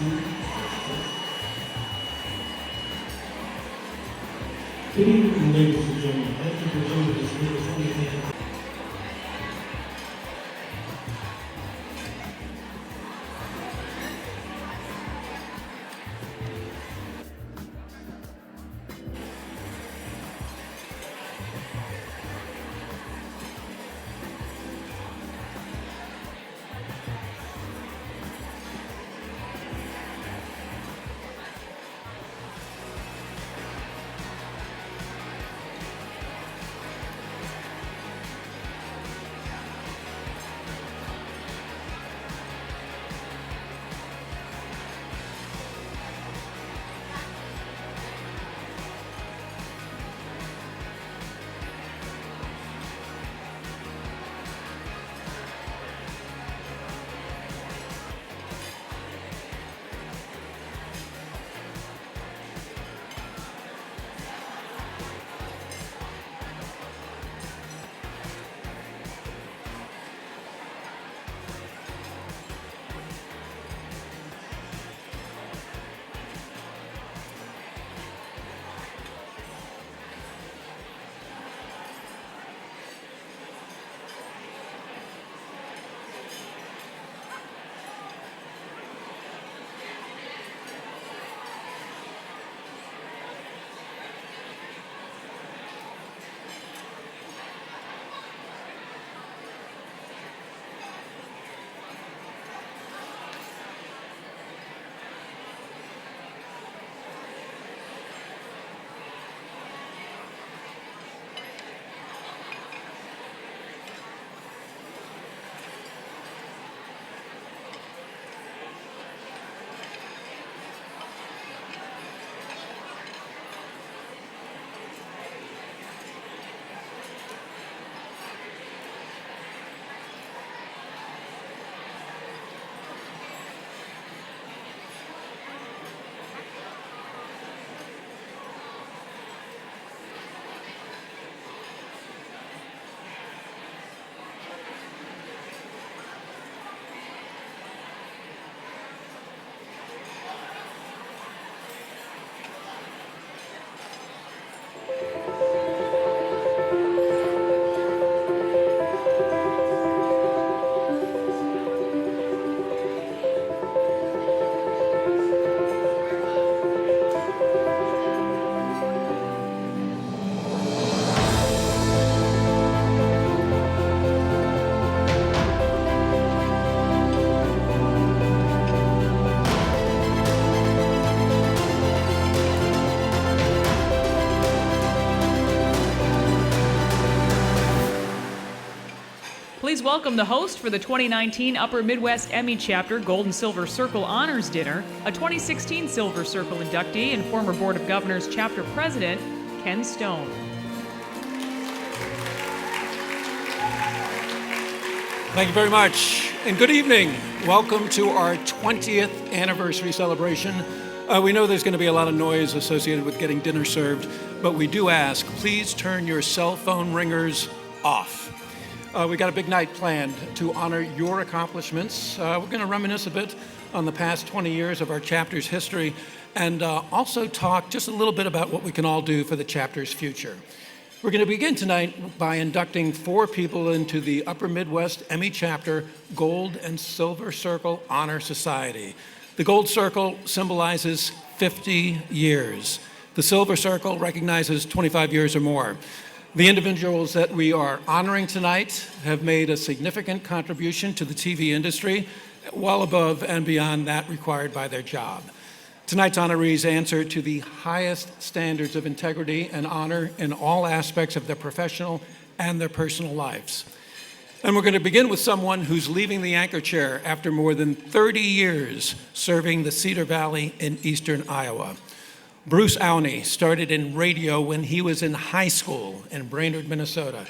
Good evening, ladies and gentlemen. Thank you for joining us for the 20th. Please welcome the host for the 2019 Upper Midwest Emmy Chapter Gold and Silver Circle Honors Dinner, a 2016 Silver Circle inductee and former Board of Governors Chapter President, Ken Stone. Thank you very much, and good evening. Welcome to our 20th anniversary celebration. We know there's going to be a lot of noise associated with getting dinner served, but we do ask, please turn your cell phone ringers off. We got a big night planned to honor your accomplishments. We're going to reminisce a bit on the past 20 years of our chapter's history and also talk just a little bit about what we can all do for the chapter's future. We're going to begin tonight by inducting 4 people into the Upper Midwest Emmy Chapter Gold and Silver Circle Honor Society. The Gold Circle symbolizes 50 years. The Silver Circle recognizes 25 years or more. The individuals that we are honoring tonight have made a significant contribution to the TV industry, well above and beyond that required by their job. Tonight's honorees answer to the highest standards of integrity and honor in all aspects of their professional and their personal lives. And we're going to begin with someone who's leaving the anchor chair after more than 30 years serving the Cedar Valley in eastern Iowa. Bruce Awney started in radio when he was in high school in Brainerd, Minnesota.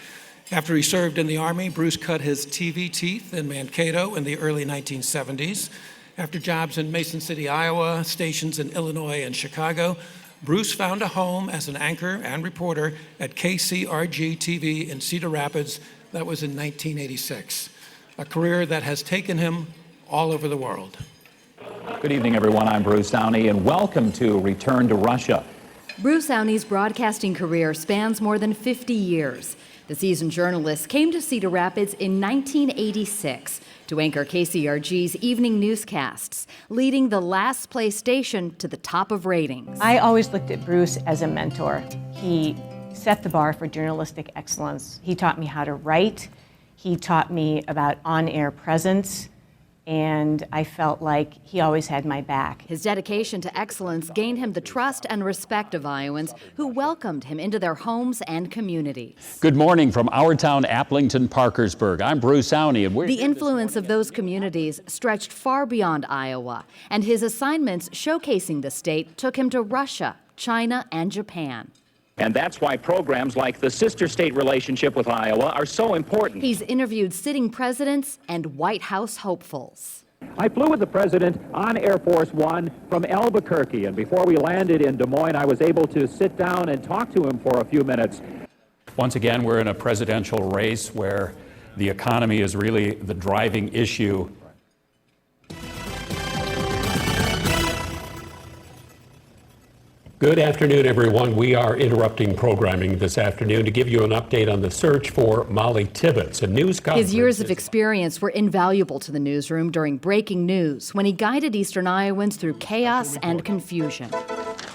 After he served in the Army, Bruce cut his TV teeth in Mankato in the early 1970s. After jobs in Mason City, Iowa, stations in Illinois and Chicago, Bruce found a home as an anchor and reporter at KCRG TV in Cedar Rapids. That was in 1986, a career that has taken him all over the world. Good evening, everyone. I'm Bruce Downey, and welcome to Return to Russia. Bruce Downey's broadcasting career spans more than 50 years. The seasoned journalist came to Cedar Rapids in 1986 to anchor KCRG's evening newscasts, leading the last place station to the top of ratings. I always looked at Bruce as a mentor. He set the bar for journalistic excellence. He taught me how to write. He taught me about on-air presence. And I felt like he always had my back. His dedication to excellence gained him the trust and respect of Iowans who welcomed him into their homes and communities. Good morning from our town, Applington, Parkersburg. I'm Bruce Downey, and The influence of those communities stretched far beyond Iowa, and his assignments showcasing the state took him to Russia, China, and Japan. And that's why programs like the sister state relationship with Iowa are so important. He's interviewed sitting presidents and White House hopefuls. I flew with the president on Air Force One from Albuquerque, and before we landed in Des Moines, I was able to sit down and talk to him for a few minutes. once again, we're in a presidential race where the economy is really the driving issue. Good afternoon, everyone. We are interrupting programming this afternoon to give you an update on the search for Molly Tibbetts, a news conference. His years of experience were invaluable to the newsroom during breaking news when he guided Eastern Iowans through chaos and confusion.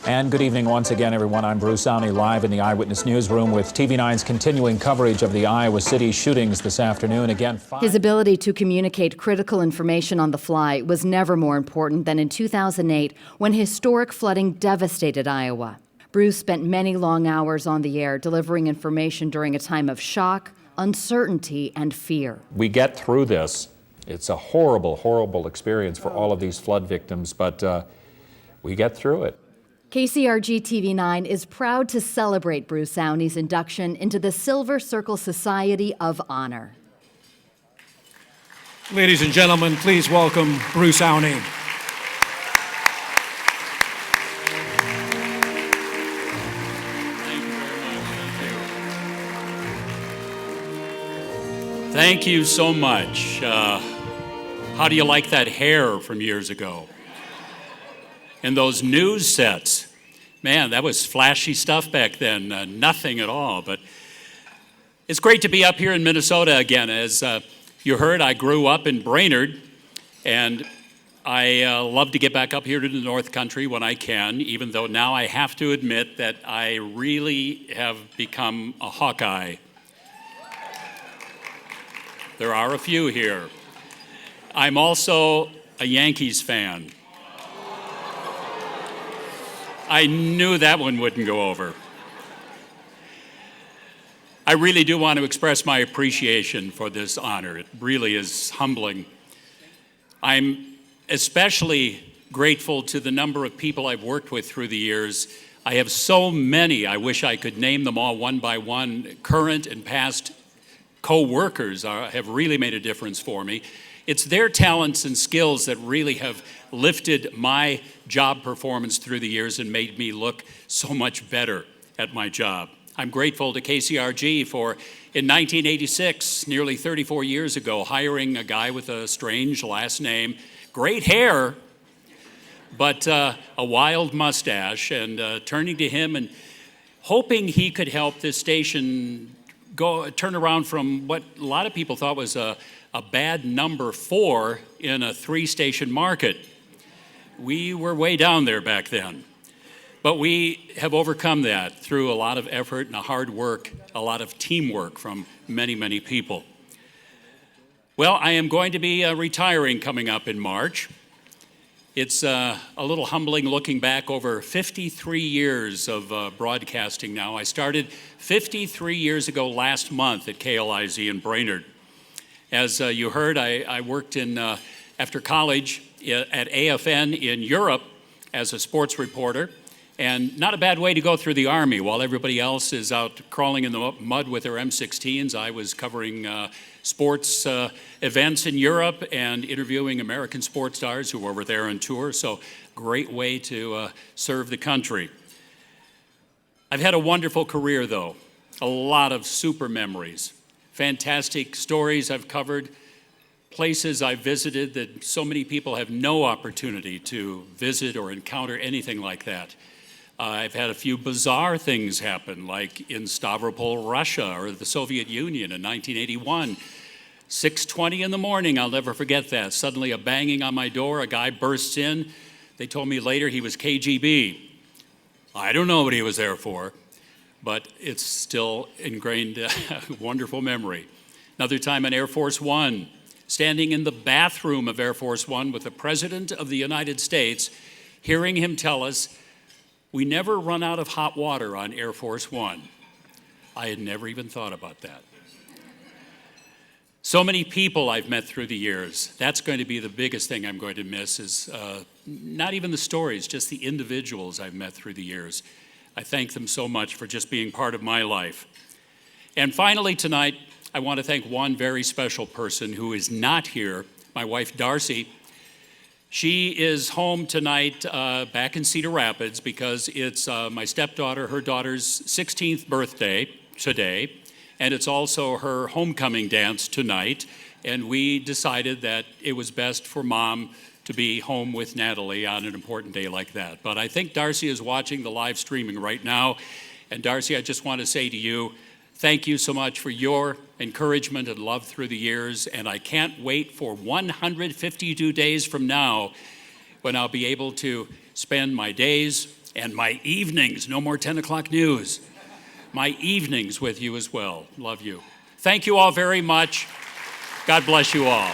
And good evening once again, everyone. I'm Bruce Downey, live in the Eyewitness Newsroom with TV9's continuing coverage of the Iowa City shootings this afternoon. Again, his ability to communicate critical information on the fly was never more important than in 2008 when historic flooding devastated Iowa. Bruce spent many long hours on the air delivering information during a time of shock, uncertainty, and fear. We get through this. It's a horrible, horrible experience for all of these flood victims, but we get through it. KCRG TV9 is proud to celebrate Bruce Downey's induction into the Silver Circle Society of Honor. Ladies and gentlemen, please welcome Bruce Downey. Thank you so much. How do you like that hair from years ago? And those news sets, man, that was flashy stuff back then, nothing at all. But it's great to be up here in Minnesota again. As you heard, I grew up in Brainerd, and I love to get back up here to the North Country when I can, even though now I have to admit that I really have become a Hawkeye. There are a few here. I'm also a Yankees fan. I knew that one wouldn't go over. I really do want to express my appreciation for this honor. It really is humbling. I'm especially grateful to the number of people I've worked with through the years. I have so many, I wish I could name them all one by one. Current and past co-workers have really made a difference for me. It's their talents and skills that really have lifted my job performance through the years and made me look so much better at my job. I'm grateful to KCRG for, in 1986, nearly 34 years ago, hiring a guy with a strange last name, great hair, but a wild mustache, and turning to him and hoping he could help this station turn around from what a lot of people thought was a bad number 4 in a 3-station market. We were way down there back then. But we have overcome that through a lot of effort and hard work, a lot of teamwork from many, many people. Well, I am going to be retiring coming up in March. It's a little humbling looking back over 53 years of broadcasting now. I started 53 years ago last month at KLIZ in Brainerd. As you heard, I worked in, after college at AFN in Europe as a sports reporter, and not a bad way to go through the Army. While everybody else is out crawling in the mud with their M16s, I was covering sports events in Europe and interviewing American sports stars who were there on tour, so great way to serve the country. I've had a wonderful career, though, a lot of super memories. Fantastic stories I've covered, places I've visited that so many people have no opportunity to visit or encounter anything like that. I've had a few bizarre things happen, like in Stavropol, Russia, or the Soviet Union in 1981. 6:20 in the morning, I'll never forget that. Suddenly a banging on my door, a guy bursts in. They told me later he was KGB. I don't know what he was there for, but it's still ingrained, wonderful memory. Another time on Air Force One, standing in the bathroom of Air Force One with the President of the United States, hearing him tell us, we never run out of hot water on Air Force One. I had never even thought about that. So many people I've met through the years. That's going to be the biggest thing I'm going to miss is not even the stories, just the individuals I've met through the years. I thank them so much for just being part of my life. And finally tonight, I want to thank one very special person who is not here, my wife Darcy. She is home tonight back in Cedar Rapids because it's my stepdaughter, her daughter's 16th birthday today. And it's also her homecoming dance tonight. And we decided that it was best for Mom to be home with Natalie on an important day like that. But I think Darcy is watching the live streaming right now. And Darcy, I just want to say to you, thank you so much for your encouragement and love through the years. And I can't wait for 152 days from now when I'll be able to spend my days and my evenings, no more 10 o'clock news, my evenings with you as well. Love you. Thank you all very much. God bless you all.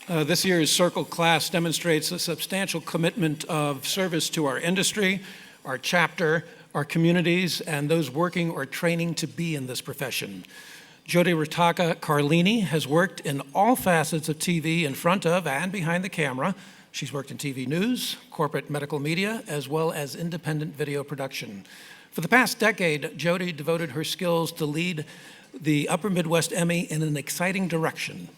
This year's Circle class demonstrates a substantial commitment of service to our industry, our chapter, our communities, and those working or training to be in this profession. Jody Ritaka Carlini has worked in all facets of TV in front of and behind the camera. She's worked in TV news, corporate medical media, as well as independent video production. For the past decade, Jody devoted her skills to lead the Upper Midwest Emmy in an exciting direction.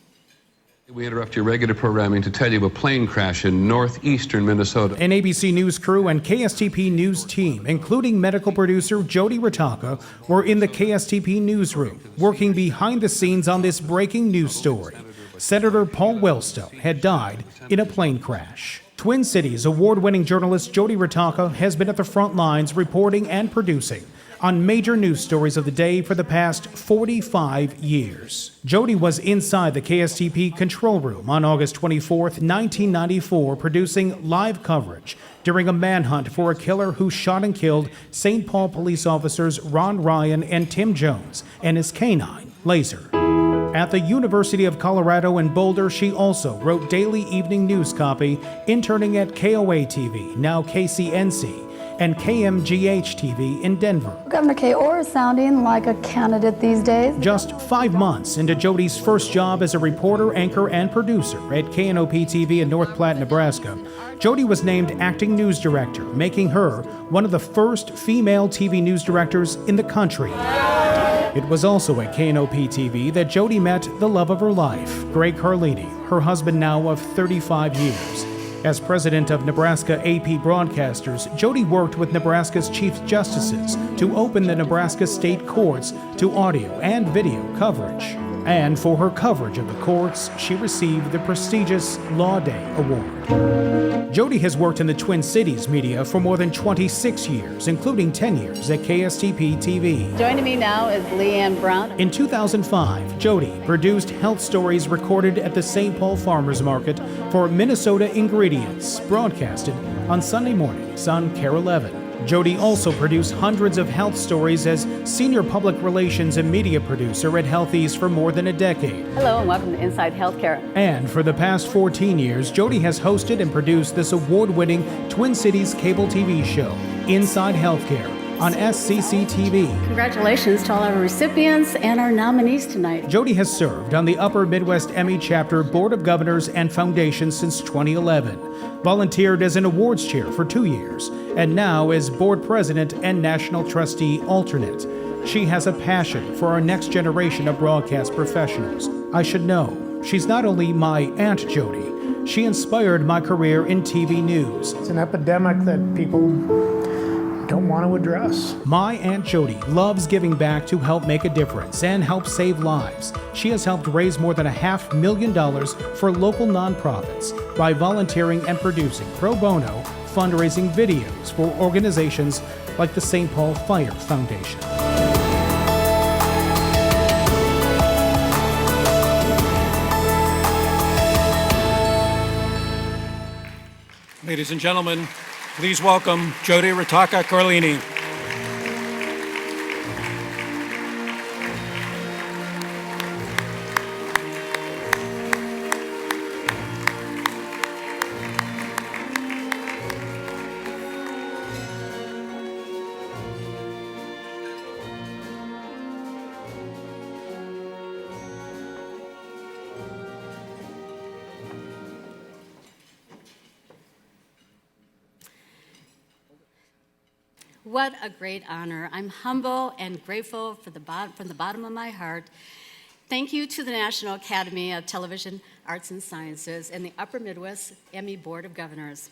We interrupt your regular programming to tell you of a plane crash in northeastern Minnesota. An ABC News crew and KSTP News team, including medical producer Jody Ritaka, were in the KSTP newsroom, working behind the scenes on this breaking news story. Senator Paul Wellstone had died in a plane crash. Twin Cities award-winning journalist Jody Ritaka has been at the front lines reporting and producing on major news stories of the day for the past 45 years. Jody was inside the KSTP control room on August 24, 1994, producing live coverage during a manhunt for a killer who shot and killed St. Paul police officers Ron Ryan and Tim Jones and his canine, Laser. At the University of Colorado in Boulder, she also wrote daily evening news copy, interning at KOA-TV, now KCNC, and KMGH-TV in Denver. Governor Kay Orr is sounding like a candidate these days. Just 5 months into Jody's first job as a reporter, anchor, and producer at KNOP-TV in North Platte, Nebraska, Jody was named acting news director, making her one of the first female TV news directors in the country. It was also at KNOP-TV that Jody met the love of her life, Greg Carlini, her husband now of 35 years. As president of Nebraska AP Broadcasters, Jody worked with Nebraska's chief justices to open the Nebraska state courts to audio and video coverage. And for her coverage of the courts, she received the prestigious Law Day Award. Jody has worked in the Twin Cities media for more than 26 years, including 10 years at KSTP-TV. Joining me now is Leanne Brown. In 2005, Jody produced health stories recorded at the St. Paul Farmers Market for Minnesota Ingredients, broadcasted on Sunday mornings on KARE 11. Jody also produced hundreds of health stories as senior public relations and media producer at Healthies for more than a decade. Hello and welcome to Inside Healthcare. And for the past 14 years, Jody has hosted and produced this award-winning Twin Cities cable TV show, Inside Healthcare, on SCC-TV. Congratulations to all our recipients and our nominees tonight. Jody has served on the Upper Midwest Emmy Chapter Board of Governors and Foundation since 2011, volunteered as an awards chair for 2 years, and now is board president and national trustee alternate. She has a passion for our next generation of broadcast professionals. I should know, she's not only my Aunt Jody, She inspired my career in TV news. It's an epidemic that people don't want to address. My Aunt Jody loves giving back to help make a difference and help save lives. She has helped raise more than $500,000 for local nonprofits by volunteering and producing pro bono fundraising videos for organizations like the St. Paul Fire Foundation. Ladies and gentlemen, please welcome Jody Ritaka Carlini. What a great honor. I'm humble and grateful from the bottom of my heart. Thank you to the National Academy of Television Arts and Sciences and the Upper Midwest Emmy Board of Governors.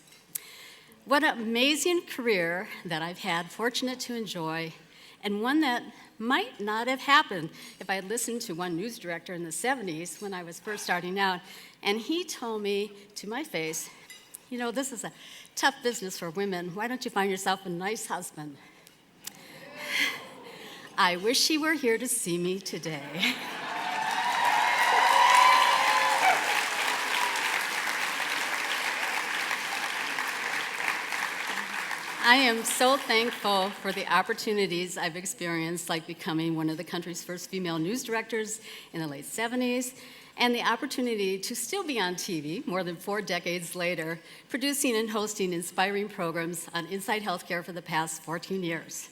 What an amazing career that I've had, fortunate to enjoy, and one that might not have happened if I had listened to one news director in the 70s when I was first starting out, and he told me to my face, you know, this is a tough business for women. Why don't you find yourself a nice husband? I wish he were here to see me today. I am so thankful for the opportunities I've experienced, like becoming one of the country's first female news directors in the late 70s, and the opportunity to still be on TV more than 4 decades later, producing and hosting inspiring programs on Inside Healthcare for the past 14 years.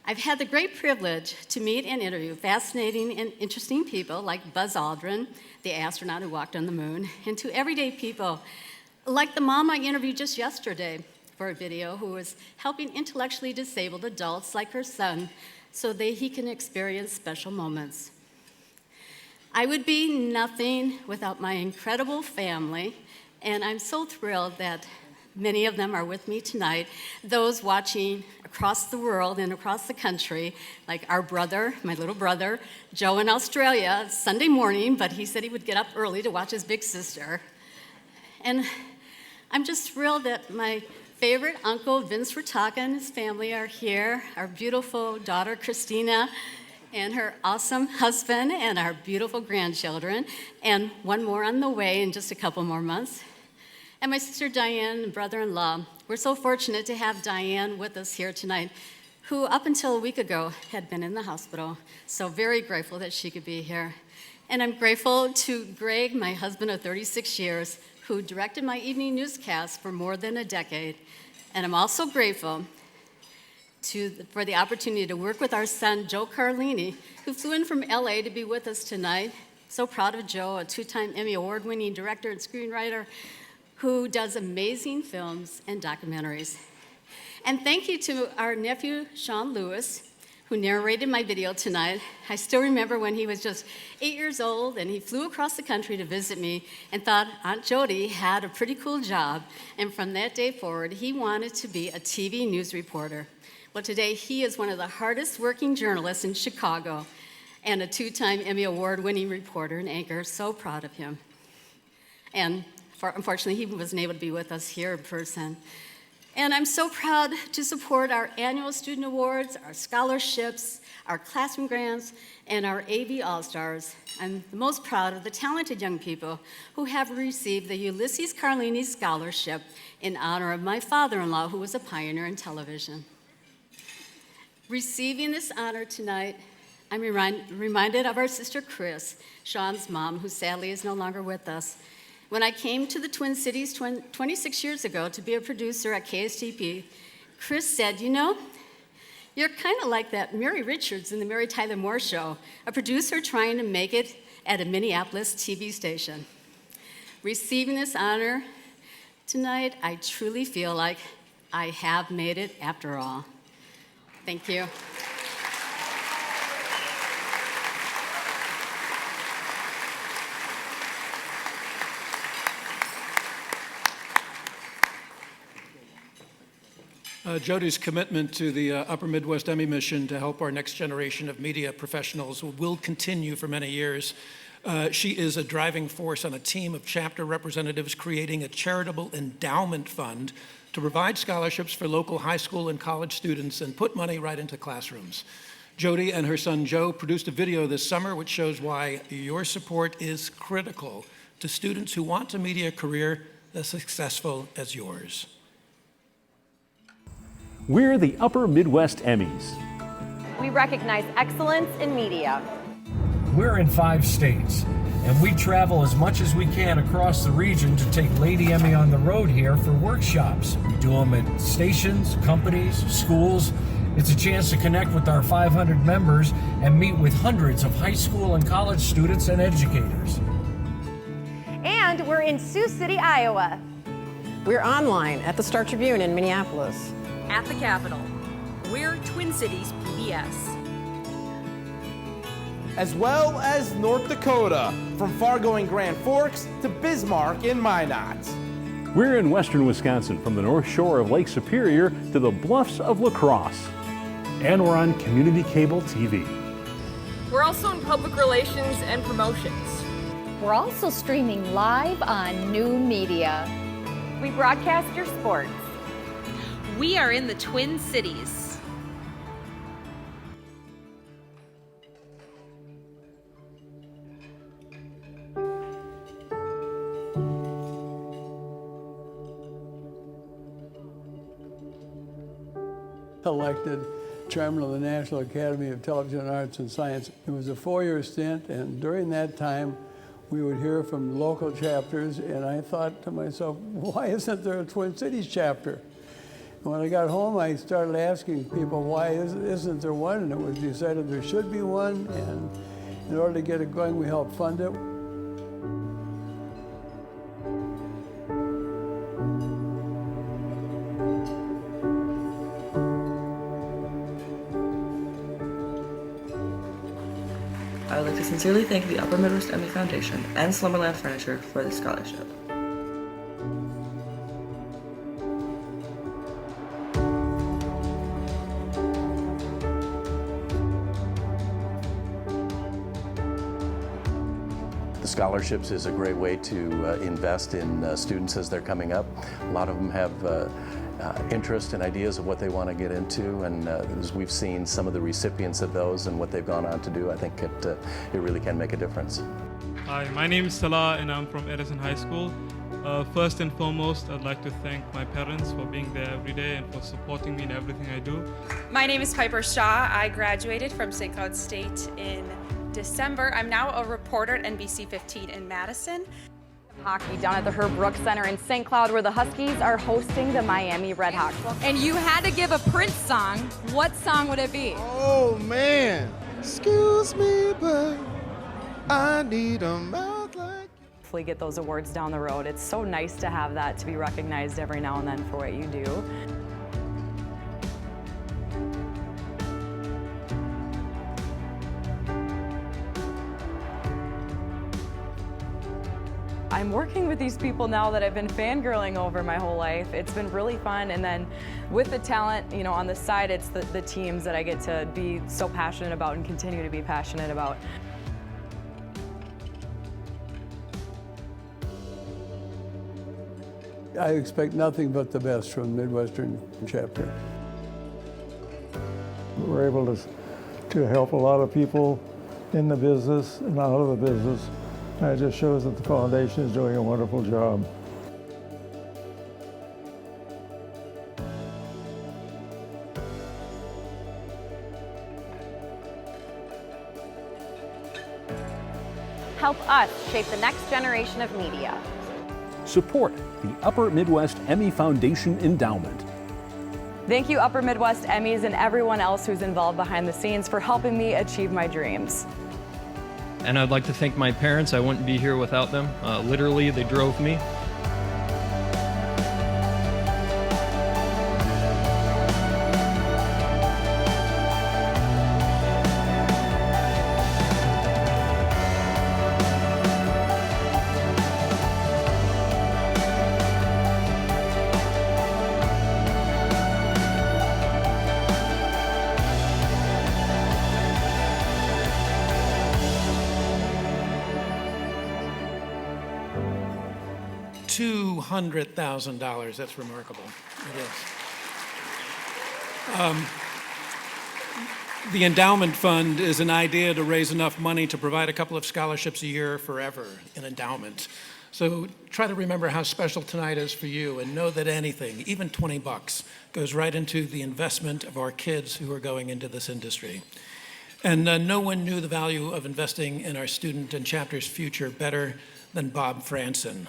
I've had the great privilege to meet and interview fascinating and interesting people like Buzz Aldrin, the astronaut who walked on the moon, and to everyday people like the mom I interviewed just yesterday for a video who was helping intellectually disabled adults like her son so that he can experience special moments. I would be nothing without my incredible family, and I'm so thrilled that many of them are with me tonight, those watching across the world and across the country, like our brother, my little brother, Joe in Australia, Sunday morning, but he said he would get up early to watch his big sister. And I'm just thrilled that my favorite uncle, Vince Ritaka, and his family are here, our beautiful daughter, Christina, and her awesome husband, and our beautiful grandchildren, and one more on the way in just a couple more months. And my sister Diane and brother-in-law. We're so fortunate to have Diane with us here tonight, who up until a week ago had been in the hospital. So very grateful that she could be here. And I'm grateful to Greg, my husband of 36 years, who directed my evening newscast for more than a decade. And I'm also grateful for the opportunity to work with our son, Joe Carlini, who flew in from LA to be with us tonight. So proud of Joe, a 2-time Emmy Award-winning director and screenwriter who does amazing films and documentaries. And thank you to our nephew, Sean Lewis, who narrated my video tonight. I still remember when he was just 8 years old and he flew across the country to visit me and thought Aunt Jody had a pretty cool job. And from that day forward, he wanted to be a TV news reporter. Well, today he is one of the hardest working journalists in Chicago and a 2-time Emmy Award-winning reporter and anchor. So proud of him. And unfortunately, he wasn't able to be with us here in person. And I'm so proud to support our annual student awards, our scholarships, our classroom grants, and our AV All-Stars. I'm the most proud of the talented young people who have received the Ulysses Carlini Scholarship in honor of my father-in-law, who was a pioneer in television. Receiving this honor tonight, I'm reminded of our sister Chris, Sean's mom, who sadly is no longer with us. When I came to the Twin Cities 26 years ago to be a producer at KSTP, Chris said, you know, you're kind of like that Mary Richards in the Mary Tyler Moore Show, a producer trying to make it at a Minneapolis TV station. Receiving this honor tonight, I truly feel like I have made it after all. Thank you. Jody's commitment to the Upper Midwest Emmy mission to help our next generation of media professionals will continue for many years. She is a driving force on a team of chapter representatives creating a charitable endowment fund to provide scholarships for local high school and college students and put money right into classrooms. Jody and her son Joe produced a video this summer which shows why your support is critical to students who want a media career as successful as yours. We're the Upper Midwest Emmys. We recognize excellence in media. We're in 5 states, and we travel as much as we can across the region to take Lady Emmy on the road here for workshops. We do them at stations, companies, schools. It's a chance to connect with our 500 members and meet with hundreds of high school and college students and educators. And we're in Sioux City, Iowa. We're online at the Star Tribune in Minneapolis. At the Capitol, we're Twin Cities PBS. As well as North Dakota, from Fargo and Grand Forks to Bismarck and Minot. We're in western Wisconsin, from the North Shore of Lake Superior to the bluffs of La Crosse. And we're on community cable TV. We're also in public relations and promotions. We're also streaming live on new media. We broadcast your sports. We are in the Twin Cities. Elected chairman of the National Academy of Television Arts and Science. It was a 4-year stint, and during that time, we would hear from local chapters, and I thought to myself, why isn't there a Twin Cities chapter? And when I got home, I started asking people, why isn't there one? And it was decided there should be one, and in order to get it going, we helped fund it. I would like to sincerely thank the Upper Midwest Emmy Foundation and Slumberland Furniture for this scholarship. The scholarships is a great way to invest in students as they're coming up. A lot of them have interest and ideas of what they want to get into, and as we've seen some of the recipients of those and what they've gone on to do, I think it really can make a difference. Hi, my name is Salah and I'm from Edison High School. First and foremost, I'd like to thank my parents for being there every day and for supporting me in everything I do. My name is Piper Shaw. I graduated from St. Cloud State in December. I'm now a reporter at NBC 15 in Madison. Hockey down at the Herb Brooks Center in St. Cloud, where the Huskies are hosting the Miami Redhawks. And you had to give a Prince song. What song would it be? Oh man, excuse me, but I need a mouth like you. Hopefully get those awards down the road. It's so nice to have that, to be recognized every now and then for what you do. I'm working with these people now that I've been fangirling over my whole life. It's been really fun, and then with the talent, you know, on the side, it's the teams that I get to be so passionate about and continue to be passionate about. I expect nothing but the best from the Midwestern chapter. We're able to help a lot of people in the business and out of the business. And it just shows that the foundation is doing a wonderful job. Help us shape the next generation of media. Support the Upper Midwest Emmy Foundation Endowment. Thank you, Upper Midwest Emmys, and everyone else who's involved behind the scenes for helping me achieve my dreams. And I'd like to thank my parents. I wouldn't be here without them. Literally, they drove me. $200,000. That's remarkable. It is. The endowment fund is an idea to raise enough money to provide a couple of scholarships a year forever in endowment. So try to remember how special tonight is for you and know that anything, even $20, goes right into the investment of our kids who are going into this industry. And no one knew the value of investing in our student and chapter's future better than Bob Franson.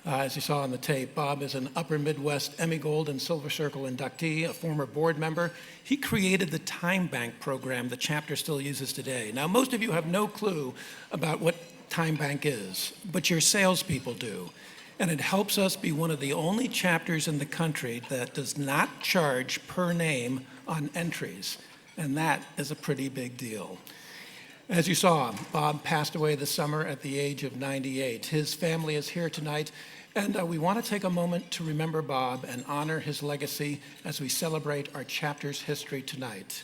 As you saw on the tape, Bob is an Upper Midwest Emmy Gold and Silver Circle inductee, a former board member. He created the Time Bank program the chapter still uses today. Now, most of you have no clue about what Time Bank is, but your salespeople do. And it helps us be one of the only chapters in the country that does not charge per name on entries. And that is a pretty big deal. As you saw, Bob passed away this summer at the age of 98. His family is here tonight, and we want to take a moment to remember Bob and honor his legacy as we celebrate our chapter's history tonight.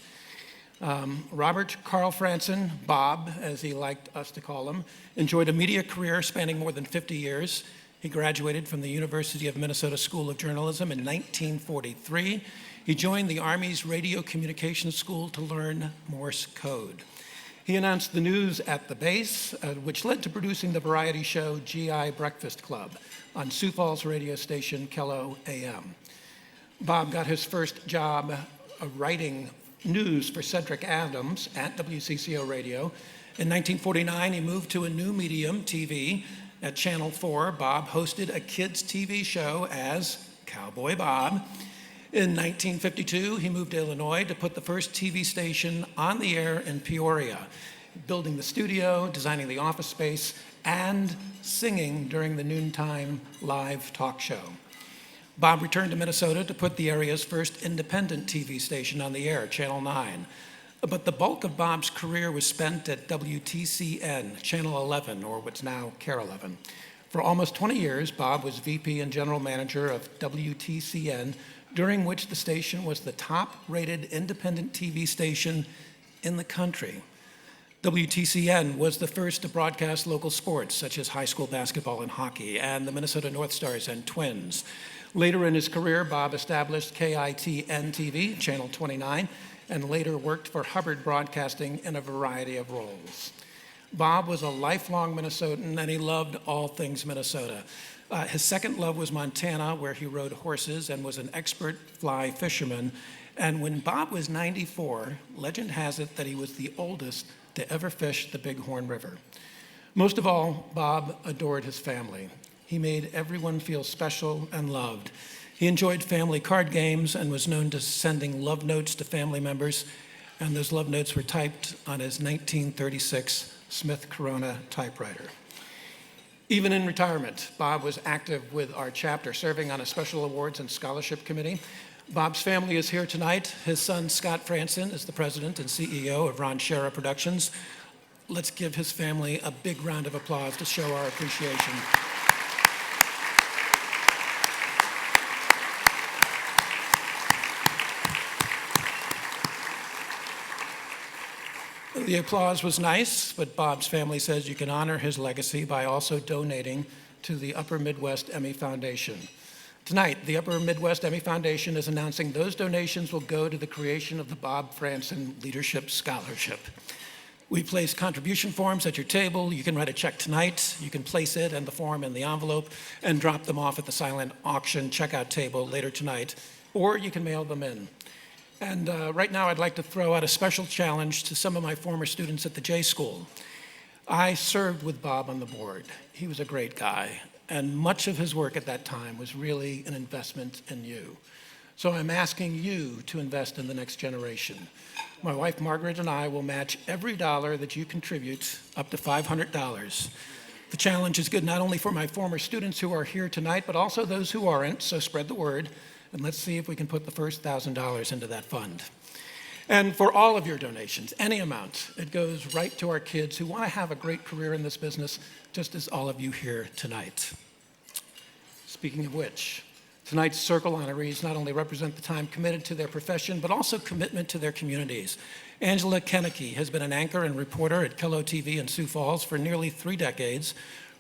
Robert Carl Franson, Bob, as he liked us to call him, enjoyed a media career spanning more than 50 years. He graduated from the University of Minnesota School of Journalism in 1943. He joined the Army's Radio Communications School to learn Morse code. He announced the news at the base, which led to producing the variety show GI Breakfast Club on Sioux Falls radio station KELO AM. Bob got his first job writing news for Cedric Adams at WCCO Radio. In 1949, he moved to a new medium, TV. At Channel 4, Bob hosted a kids' TV show as Cowboy Bob. In 1952, he moved to Illinois to put the first TV station on the air in Peoria, building the studio, designing the office space, and singing during the noontime live talk show. Bob returned to Minnesota to put the area's first independent TV station on the air, Channel 9. But the bulk of Bob's career was spent at WTCN, Channel 11, or what's now KARE 11. For almost 20 years, Bob was VP and General Manager of WTCN, during which the station was the top-rated independent TV station in the country. WTCN was the first to broadcast local sports, such as high school basketball and hockey, and the Minnesota North Stars and Twins. Later in his career, Bob established KITN-TV, Channel 29, and later worked for Hubbard Broadcasting in a variety of roles. Bob was a lifelong Minnesotan, and he loved all things Minnesota. His second love was Montana, where he rode horses and was an expert fly fisherman. And when Bob was 94, legend has it that he was the oldest to ever fish the Bighorn River. Most of all, Bob adored his family. He made everyone feel special and loved. He enjoyed family card games and was known to sending love notes to family members, and those love notes were typed on his 1936 Smith Corona typewriter. Even in retirement, Bob was active with our chapter, serving on a special awards and scholarship committee. Bob's family is here tonight. His son, Scott Franson, is the president and CEO of Ron Shera Productions. Let's give his family a big round of applause to show our appreciation. The applause was nice, but Bob's family says you can honor his legacy by also donating to the Upper Midwest Emmy Foundation. Tonight, the Upper Midwest Emmy Foundation is announcing those donations will go to the creation of the Bob Franson Leadership Scholarship. We place contribution forms at your table. You can write a check tonight. You can place it and the form in the envelope and drop them off at the silent auction checkout table later tonight, or you can mail them in. And right now, I'd like to throw out a special challenge to some of my former students at the J School. I served with Bob on the board. He was a great guy, and much of his work at that time was really an investment in you. So I'm asking you to invest in the next generation. My wife, Margaret, and I will match every dollar that you contribute, up to $500. The challenge is good not only for my former students who are here tonight, but also those who aren't, so spread the word. And let's see if we can put the first $1,000 into that fund. And for all of your donations, any amount, it goes right to our kids who want to have a great career in this business, just as all of you here tonight. Speaking of which, tonight's Circle honorees not only represent the time committed to their profession, but also commitment to their communities. Angela Kennecke has been an anchor and reporter at KELO TV in Sioux Falls for nearly 3 decades.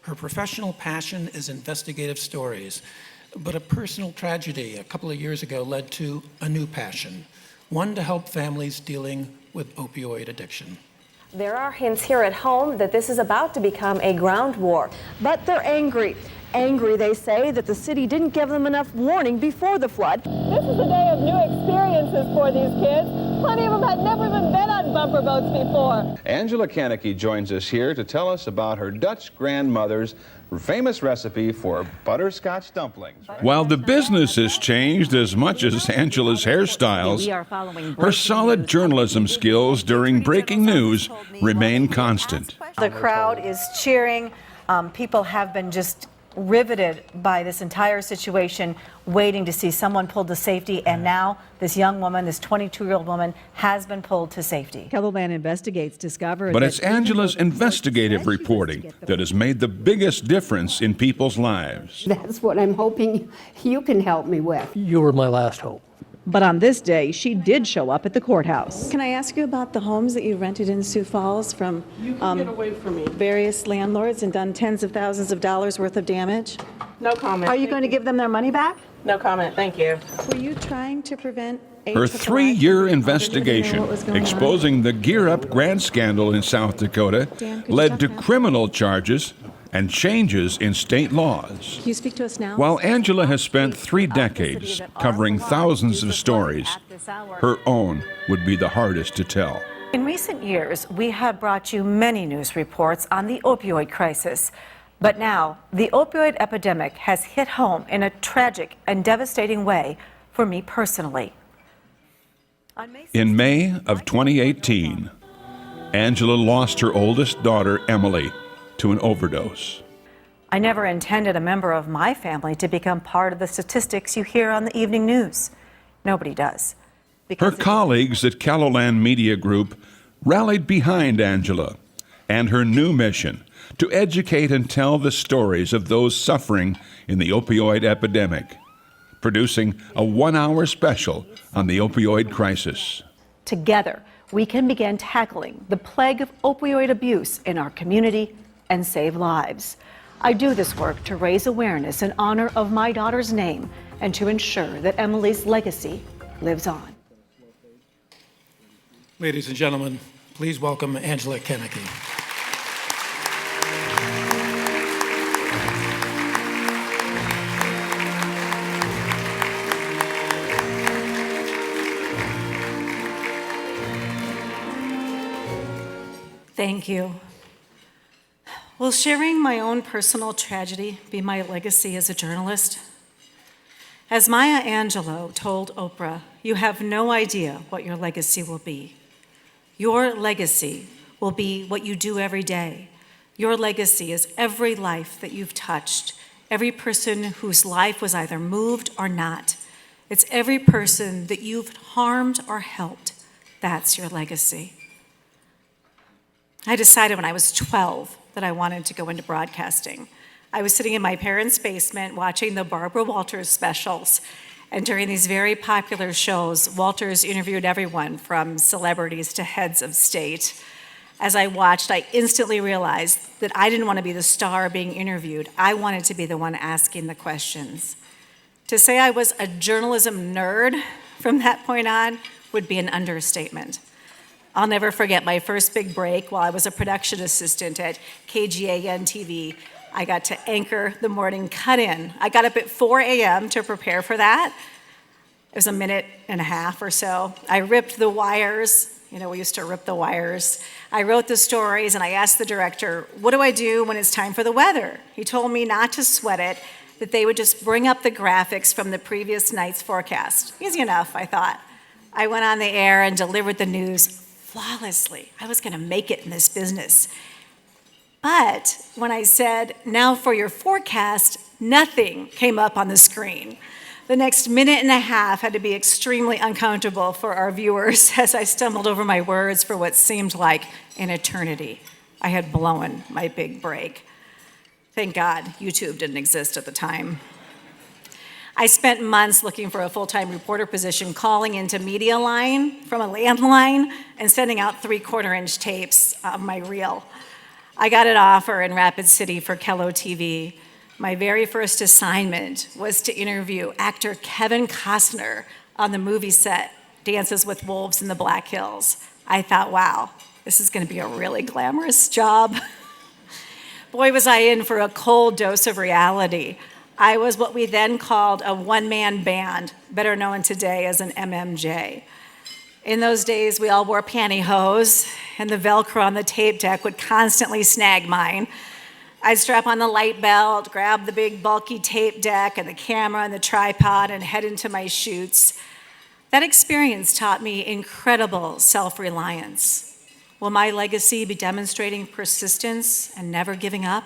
Her professional passion is investigative stories, but a personal tragedy a couple of years ago led to a new passion, one to help families dealing with opioid addiction. There are hints here at home that this is about to become a ground war. But they're angry. Angry, they say, that the city didn't give them enough warning before the flood. This is a day of new experiences for these kids. Plenty of them had never even been on bumper boats before. Angela Kaneki joins us here to tell us about her Dutch grandmother's famous recipe for butterscotch dumplings. While the business has changed as much as Angela's hairstyles, her solid journalism skills during breaking news remain constant. The crowd is cheering. People have been just riveted by this entire situation, waiting to see someone pulled to safety, and now this young woman, this 22-year-old woman, has been pulled to safety. Kettleman Investigates discovered But it's Angela's investigative reporting that has made the biggest difference in people's lives. That's what I'm hoping you can help me with. You were my last hope. But on this day, she did show up at the courthouse. Can I ask you about the homes that you rented in Sioux Falls from various landlords and done tens of thousands of dollars worth of damage? No comment. Are you going to give them their money back? No comment, thank you. Were you trying to prevent Her 3-year investigation exposing the Gear Up grant scandal in South Dakota led to criminal charges and changes in state laws. Can you speak to us now? While Angela has spent 3 decades covering thousands of stories, her own would be the hardest to tell. In recent years, we have brought you many news reports on the opioid crisis. But now, the opioid epidemic has hit home in a tragic and devastating way for me personally. In May of 2018, Angela lost her oldest daughter, Emily, to an overdose. I never intended a member of my family to become part of the statistics you hear on the evening news. Nobody does. Her colleagues at Kettleman Media Group rallied behind Angela and her new mission to educate and tell the stories of those suffering in the opioid epidemic, producing a 1-hour special on the opioid crisis. Together, we can begin tackling the plague of opioid abuse in our community and save lives. I do this work to raise awareness in honor of my daughter's name and to ensure that Emily's legacy lives on. Ladies and gentlemen, please welcome Angela Kaneki. Thank you. Will sharing my own personal tragedy be my legacy as a journalist? As Maya Angelou told Oprah, you have no idea what your legacy will be. Your legacy will be what you do every day. Your legacy is every life that you've touched, every person whose life was either moved or not. It's every person that you've harmed or helped. That's your legacy. I decided when I was 12 that I wanted to go into broadcasting. I was sitting in my parents' basement watching the Barbara Walters specials. And during these very popular shows, Walters interviewed everyone from celebrities to heads of state. As I watched, I instantly realized that I didn't want to be the star being interviewed. I wanted to be the one asking the questions. To say I was a journalism nerd from that point on would be an understatement. I'll never forget my first big break while I was a production assistant at KGAN TV. I got to anchor the morning cut-in. I got up at 4 a.m. to prepare for that. It was a minute and a half or so. I ripped the wires. You know, we used to rip the wires. I wrote the stories, and I asked the director, what do I do when it's time for the weather? He told me not to sweat it, that they would just bring up the graphics from the previous night's forecast. Easy enough, I thought. I went on the air and delivered the news flawlessly. I was going to make it in this business. But when I said, now for your forecast, nothing came up on the screen. The next minute and a half had to be extremely uncomfortable for our viewers as I stumbled over my words for what seemed like an eternity. I had blown my big break. Thank God YouTube didn't exist at the time. I spent months looking for a full-time reporter position, calling into Media Line from a landline and sending out 3/4-inch tapes of my reel. I got an offer in Rapid City for Kello TV. My very first assignment was to interview actor Kevin Costner on the movie set, Dances with Wolves in the Black Hills. I thought, wow, this is going to be a really glamorous job. Boy, was I in for a cold dose of reality. I was what we then called a one-man band, better known today as an MMJ. In those days, we all wore pantyhose, and the Velcro on the tape deck would constantly snag mine. I'd strap on the light belt, grab the big bulky tape deck and the camera and the tripod, and head into my shoots. That experience taught me incredible self-reliance. Will my legacy be demonstrating persistence and never giving up?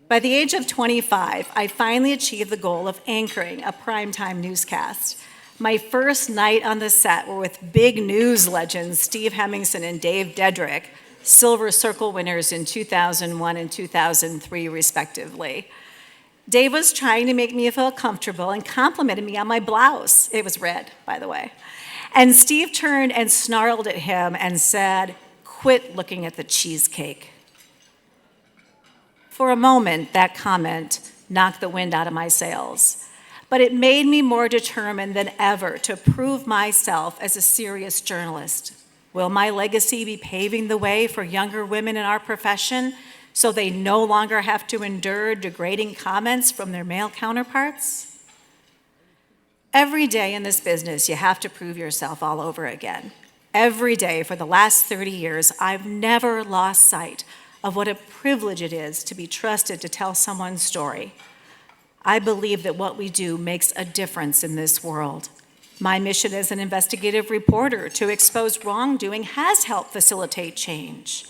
By the age of 25, I finally achieved the goal of anchoring a primetime newscast. My first night on the set were with big news legends Steve Hemmingson and Dave Dedrick, Silver Circle winners in 2001 and 2003, respectively. Dave was trying to make me feel comfortable and complimented me on my blouse. It was red, by the way. And Steve turned and snarled at him and said, "Quit looking at the cheesecake." For a moment, that comment knocked the wind out of my sails. But it made me more determined than ever to prove myself as a serious journalist. Will my legacy be paving the way for younger women in our profession so they no longer have to endure degrading comments from their male counterparts? Every day in this business, you have to prove yourself all over again. Every day for the last 30 years, I've never lost sight of what a privilege it is to be trusted to tell someone's story. I believe that what we do makes a difference in this world. My mission as an investigative reporter to expose wrongdoing has helped facilitate change.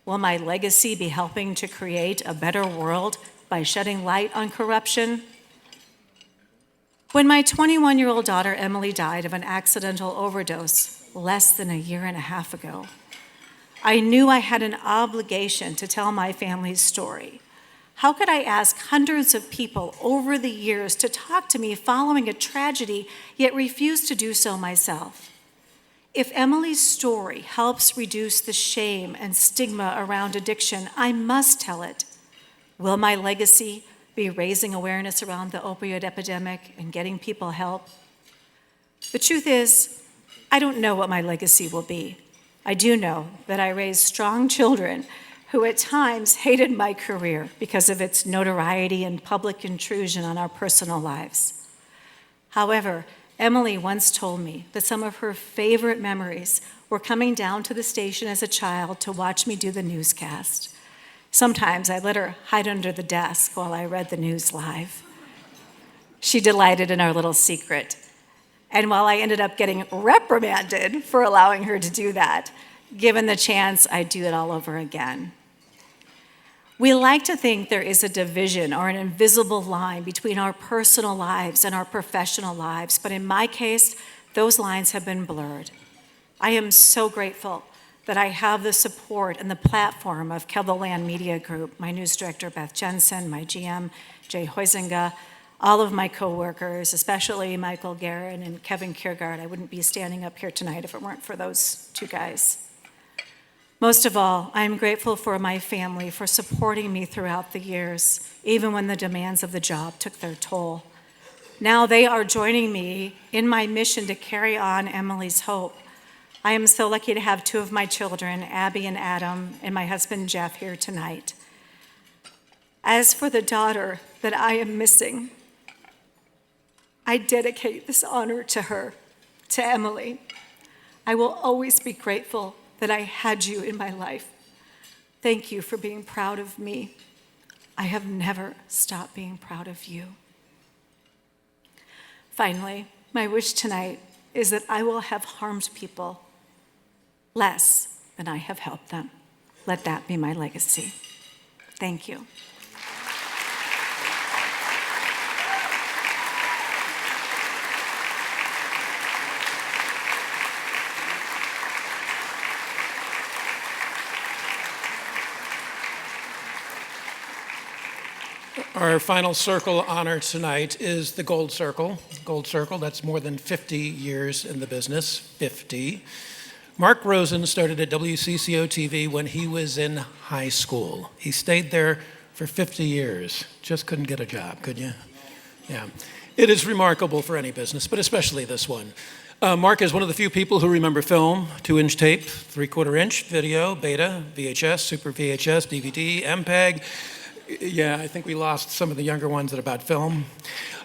Will my legacy be helping to create a better world by shedding light on corruption? When my 21-year-old daughter Emily died of an accidental overdose less than a year and a half ago, I knew I had an obligation to tell my family's story. How could I ask hundreds of people over the years to talk to me following a tragedy, yet refuse to do so myself? If Emily's story helps reduce the shame and stigma around addiction, I must tell it. Will my legacy be raising awareness around the opioid epidemic and getting people help? The truth is, I don't know what my legacy will be. I do know that I raised strong children who at times hated my career because of its notoriety and public intrusion on our personal lives. However, Emily once told me that some of her favorite memories were coming down to the station as a child to watch me do the newscast. Sometimes I let her hide under the desk while I read the news live. She delighted in our little secret. And while I ended up getting reprimanded for allowing her to do that, given the chance, I'd do it all over again. We like to think there is a division or an invisible line between our personal lives and our professional lives, but in my case, those lines have been blurred. I am so grateful that I have the support and the platform of Keloland Media Group, my news director, Beth Jensen, my GM, Jay Huizinga, all of my coworkers, especially Michael Guerin and Kevin Kiergaard. I wouldn't be standing up here tonight if it weren't for those two guys. Most of all, I am grateful for my family for supporting me throughout the years, even when the demands of the job took their toll. Now they are joining me in my mission to carry on Emily's hope. I am so lucky to have two of my children, Abby and Adam, and my husband, Jeff, here tonight. As for the daughter that I am missing, I dedicate this honor to her, to Emily. I will always be grateful that I had you in my life. Thank you for being proud of me. I have never stopped being proud of you. Finally, my wish tonight is that I will have harmed people less than I have helped them. Let that be my legacy. Thank you. Our final circle honor tonight is the Gold Circle. Gold Circle, that's more than 50 years in the business, 50. Mark Rosen started at WCCO TV when he was in high school. He stayed there for 50 years. Just couldn't get a job, could you? Yeah. It is remarkable for any business, but especially this one. Mark is one of the few people who remember film, 2-inch tape, 3/4-inch video, beta, VHS, Super VHS, DVD, MPEG. Yeah, I think we lost some of the younger ones at about film.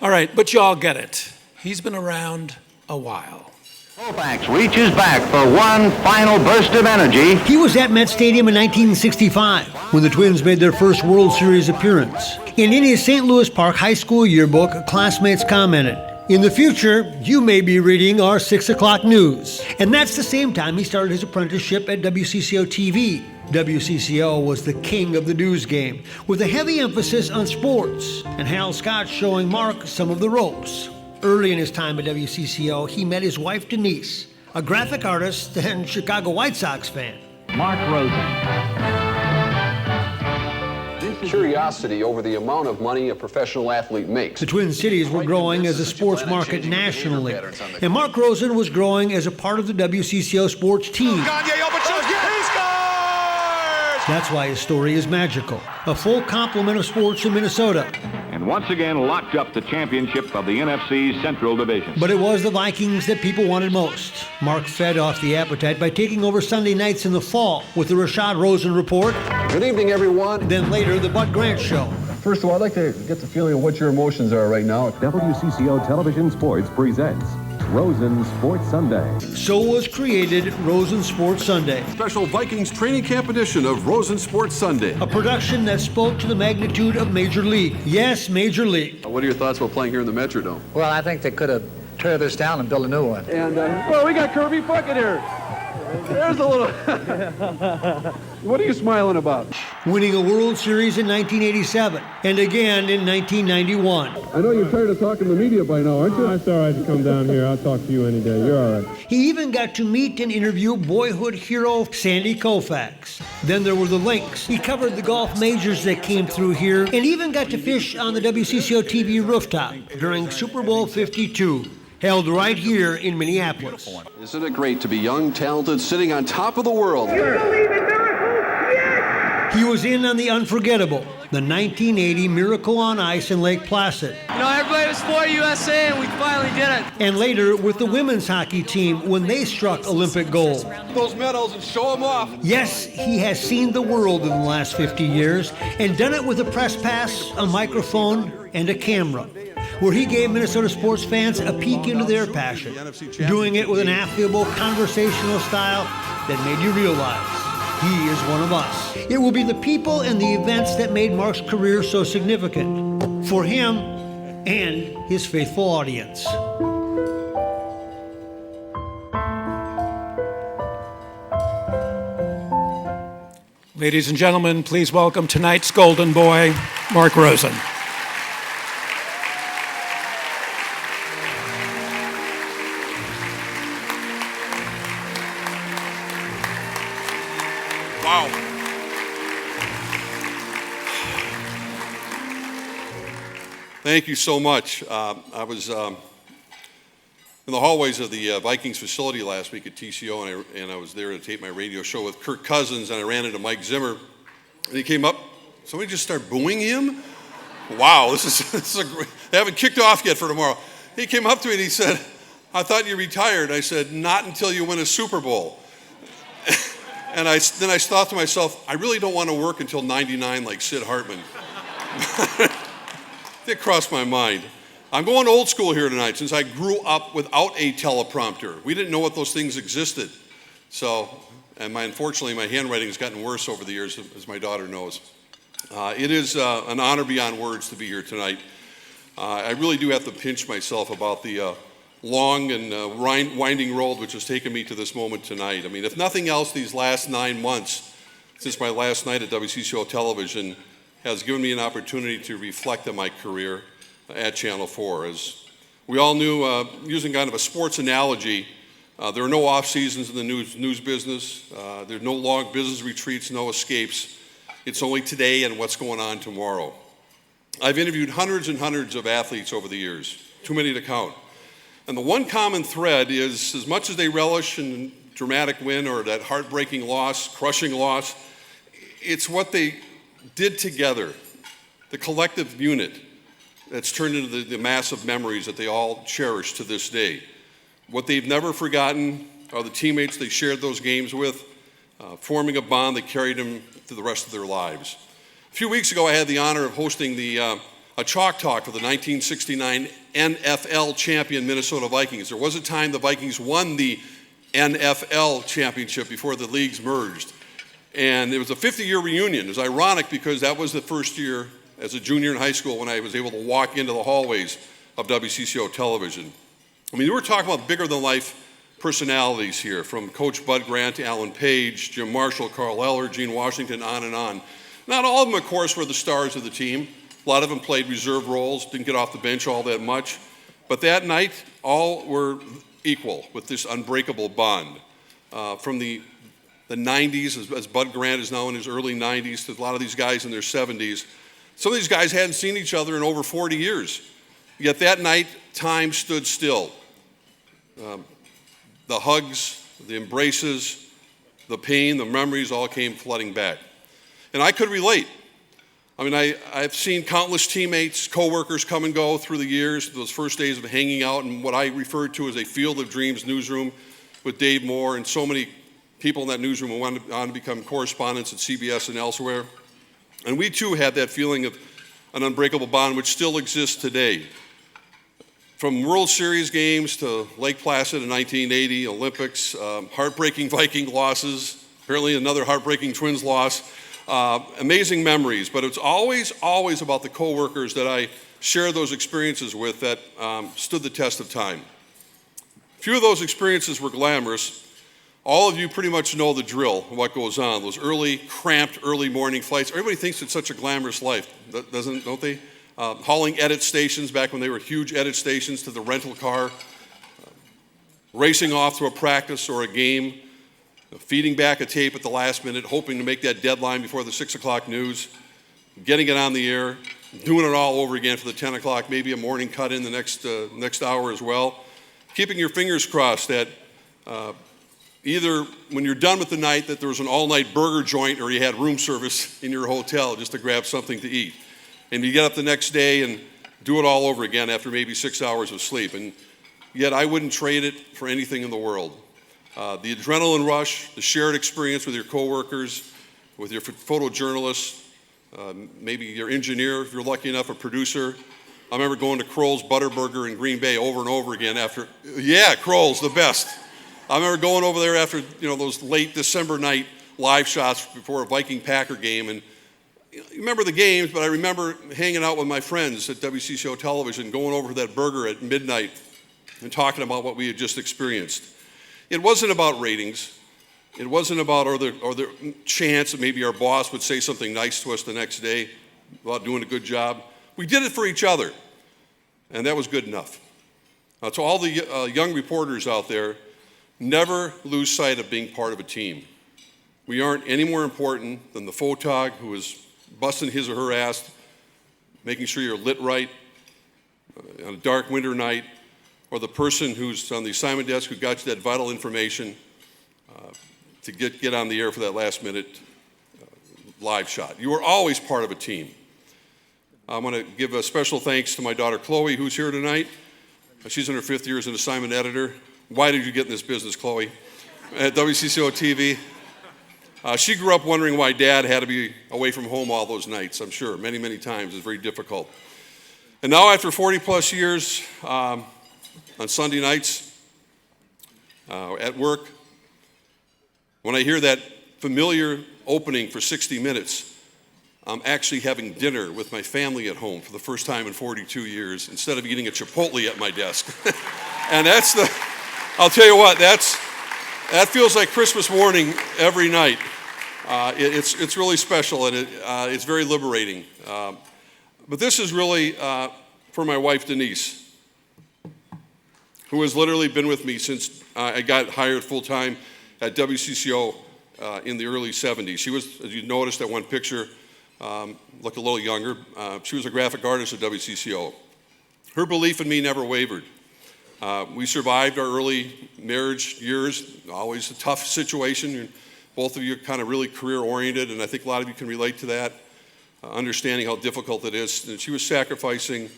All right, but you all get it. He's been around a while. Koufax reaches back for one final burst of energy. He was at Met Stadium in 1965 when the Twins made their first World Series appearance. And in his St. Louis Park High School yearbook, classmates commented, "In the future, you may be reading our 6 o'clock news." And that's the same time he started his apprenticeship at WCCO TV. WCCO was the king of the news game, with a heavy emphasis on sports, and Hal Scott showing Mark some of the ropes. Early in his time at WCCO, he met his wife Denise, a graphic artist and Chicago White Sox fan. Mark Rosen. Curiosity over the amount of money a professional athlete makes. The Twin Cities were growing as a sports market nationally, and Mark Rosen was growing as a part of the WCCO sports team. That's why his story is magical. A full complement of sports in Minnesota. And once again locked up the championship of the NFC Central Division. But it was the Vikings that people wanted most. Mark fed off the appetite by taking over Sunday nights in the fall with the Rashad Rosen Report. Good evening, everyone. Then later, the Bud Grant Show. First of all, I'd like to get the feeling of what your emotions are right now. WCCO Television Sports presents Rosen Sports Sunday. So was created Rosen Sports Sunday. Special Vikings training camp edition of Rosen Sports Sunday. A production that spoke to the magnitude of Major League. Yes, Major League. What are your thoughts about playing here in the Metrodome? Well, I think they could have tear this down and built a new one. And, well, we got Kirby Puckett here. There's a little... What are you smiling about? Winning a World Series in 1987 and again in 1991. I know you're tired of talking to the media by now, aren't you? It's all right to come down here. I'll talk to you any day. You're all right. He even got to meet and interview boyhood hero Sandy Koufax. Then there were the Lynx. He covered the golf majors that came through here and even got to fish on the WCCO TV rooftop during Super Bowl 52. Held right here in Minneapolis. Isn't it great to be young, talented, sitting on top of the world? You believe in miracles? Yes! He was in on the unforgettable, the 1980 Miracle on Ice in Lake Placid. You know, everybody was for USA, and we finally did it. And later with the women's hockey team when they struck Olympic gold. Those medals and show them off. Yes, he has seen the world in the last 50 years and done it with a press pass, a microphone, and a camera, where he gave Minnesota sports fans a peek into their passion, doing it with an affable, conversational style that made you realize he is one of us. It will be the people and the events that made Mark's career so significant for him and his faithful audience. Ladies and gentlemen, please welcome tonight's Golden Boy, Mark Rosen. Wow. Thank you so much. I was in the hallways of the Vikings facility last week at TCO, and I was there to tape my radio show with Kirk Cousins, and I ran into Mike Zimmer, and he came up. Somebody just started booing him? Wow, this is a great, they haven't kicked off yet for tomorrow. He came up to me and he said, "I thought you retired." I said, "Not until you win a Super Bowl." And then I thought to myself, I really don't want to work until 99 like Sid Hartman. It crossed my mind. I'm going old school here tonight since I grew up without a teleprompter. We didn't know what those things existed. So, and unfortunately, my handwriting has gotten worse over the years, as my daughter knows. It is an honor beyond words to be here tonight. I really do have to pinch myself about the long and winding road which has taken me to this moment tonight. I mean, if nothing else, these last 9 months since my last night at WCCO Television has given me an opportunity to reflect on my career at Channel 4. As we all knew, using kind of a sports analogy, there are no off seasons in the news business. There are no long business retreats, no escapes. It's only today and what's going on tomorrow. I've interviewed hundreds and hundreds of athletes over the years, too many to count. And the one common thread is, as much as they relish and dramatic win or that heartbreaking loss, crushing loss. It's what they did together, the collective unit that's turned into the massive memories that they all cherish to this day. What they've never forgotten are the teammates they shared those games with, forming a bond that carried them through the rest of their lives. A few weeks ago, I had the honor of hosting a chalk talk for the 1969 NFL champion Minnesota Vikings. There was a time the Vikings won the NFL championship before the leagues merged. And it was a 50-year reunion. It was ironic because that was the first year as a junior in high school when I was able to walk into the hallways of WCCO television. I mean, we're talking about bigger-than-life personalities here, from Coach Bud Grant to Alan Page, Jim Marshall, Carl Eller, Gene Washington, on and on. Not all of them, of course, were the stars of the team. A lot of them played reserve roles, didn't get off the bench all that much. But that night, all were equal with this unbreakable bond. From the 90s, as Bud Grant is now in his early 90s, to a lot of these guys in their 70s. Some of these guys hadn't seen each other in over 40 years. Yet that night, time stood still. The hugs, the embraces, the pain, the memories all came flooding back. And I could relate. I mean, I've seen countless teammates, coworkers come and go through the years, those first days of hanging out in what I referred to as a Field of Dreams newsroom with Dave Moore and so many people in that newsroom who went on to become correspondents at CBS and elsewhere. And we too had that feeling of an unbreakable bond which still exists today. From World Series games to Lake Placid in 1980, Olympics, heartbreaking Viking losses, apparently another heartbreaking Twins loss, amazing memories. But it's always about the coworkers that I share those experiences with that stood the test of time. Few of those experiences were glamorous. All of you pretty much know the drill, what goes on. Those cramped early morning flights. Everybody thinks it's such a glamorous life, don't they? Hauling edit stations back when they were huge edit stations to the rental car, racing off to a practice or a game, feeding back a tape at the last minute, hoping to make that deadline before the 6 o'clock news, getting it on the air, doing it all over again for the 10 o'clock, maybe a morning cut in the next hour as well. Keeping your fingers crossed that either when you're done with the night that there was an all-night burger joint or you had room service in your hotel just to grab something to eat. And you get up the next day and do it all over again after maybe 6 hours of sleep. And yet I wouldn't trade it for anything in the world. The adrenaline rush, the shared experience with your coworkers, with your photojournalists, maybe your engineer, if you're lucky enough, a producer. I remember going to Kroll's Butterburger in Green Bay over and over again after, Kroll's, the best. I remember going over there after, those late December night live shots before a Viking-Packer game. And you remember the games, but I remember hanging out with my friends at WCCO Television, going over to that burger at midnight and talking about what we had just experienced. It wasn't about ratings. It wasn't about or the chance that maybe our boss would say something nice to us the next day about doing a good job. We did it for each other, and that was good enough. To all the young reporters out there, never lose sight of being part of a team. We aren't any more important than the photog who is busting his or her ass, making sure you're lit right on a dark winter night, or the person who's on the assignment desk who got you that vital information to get on the air for that last minute live shot. You are always part of a team. I want to give a special thanks to my daughter Chloe, who's here tonight. She's in her 5th year as an assignment editor. Why did you get in this business, Chloe? At WCCO TV. She grew up wondering why Dad had to be away from home all those nights, I'm sure, many, many times. It's very difficult. And now after 40 plus years, on Sunday nights, at work, when I hear that familiar opening for 60 Minutes, I'm actually having dinner with my family at home for the first time in 42 years instead of eating a Chipotle at my desk. And I'll tell you what, that feels like Christmas morning every night. It's really special, and it's very liberating. But this is really for my wife, Denise, who has literally been with me since I got hired full-time at WCCO in the early 70s. She was, as you noticed that one picture, looked a little younger. She was a graphic artist at WCCO. Her belief in me never wavered. We survived our early marriage years, always a tough situation. Both of you are kind of really career-oriented, and I think a lot of you can relate to that, understanding how difficult it is. And she was sacrificing,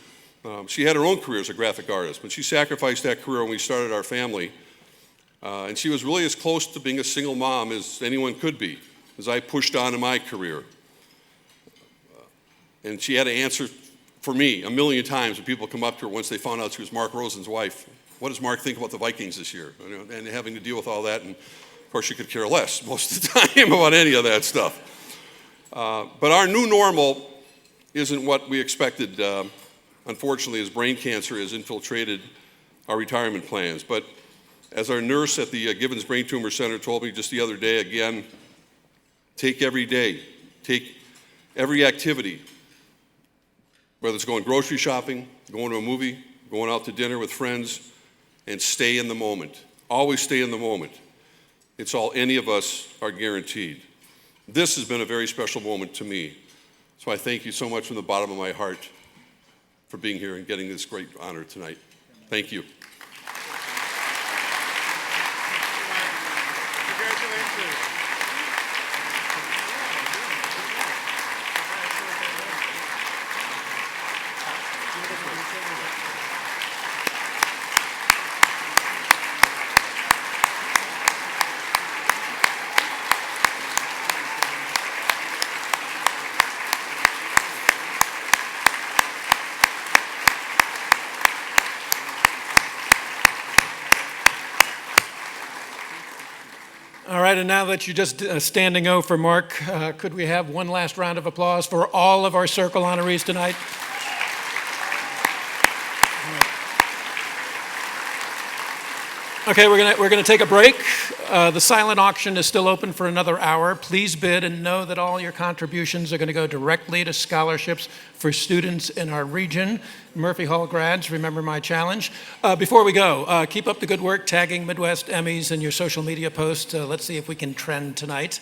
she had her own career as a graphic artist, but she sacrificed that career when we started our family. And she was really as close to being a single mom as anyone could be, as I pushed on in my career. And she had to answer for me a million times when people come up to her once they found out she was Mark Rosen's wife. What does Mark think about the Vikings this year? And having to deal with all that, and of course she could care less most of the time about any of that stuff. But our new normal isn't what we expected, unfortunately, as brain cancer has infiltrated our retirement plans. But as our nurse at the Givens Brain Tumor Center told me just the other day, again, take every day, take every activity, whether it's going grocery shopping, going to a movie, going out to dinner with friends, and stay in the moment. Always stay in the moment. It's all any of us are guaranteed. This has been a very special moment to me. So I thank you so much from the bottom of my heart for being here and getting this great honor tonight. Thank you. All right, and now that you're just standing O for Mark, could we have one last round of applause for all of our Circle honorees tonight? Okay, we're gonna take a break. The silent auction is still open for another hour. Please bid and know that all your contributions are going to go directly to scholarships for students in our region. Murphy Hall grads, remember my challenge. Before we go, keep up the good work tagging Midwest Emmys in your social media posts. Let's see if we can trend tonight.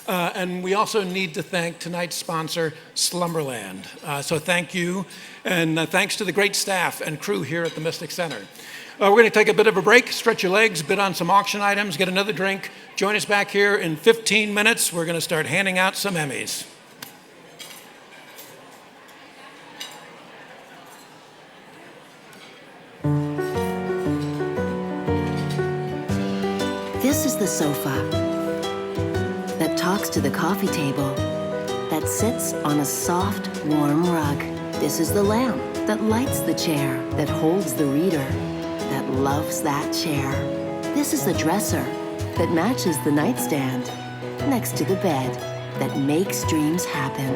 And we also need to thank tonight's sponsor, Slumberland. So thank you, and thanks to the great staff and crew here at the Mystic Center. We're going to take a bit of a break, stretch your legs, bid on some auction items, get another drink. Join us back here in 15 minutes. We're going to start handing out some Emmys. This is the sofa that talks to the coffee table, that sits on a soft, warm rug. This is the lamp that lights the chair, that holds the reader, that loves that chair. This is the dresser that matches the nightstand next to the bed that makes dreams happen.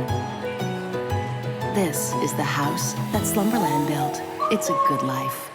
This is the house that Slumberland built. It's a good life.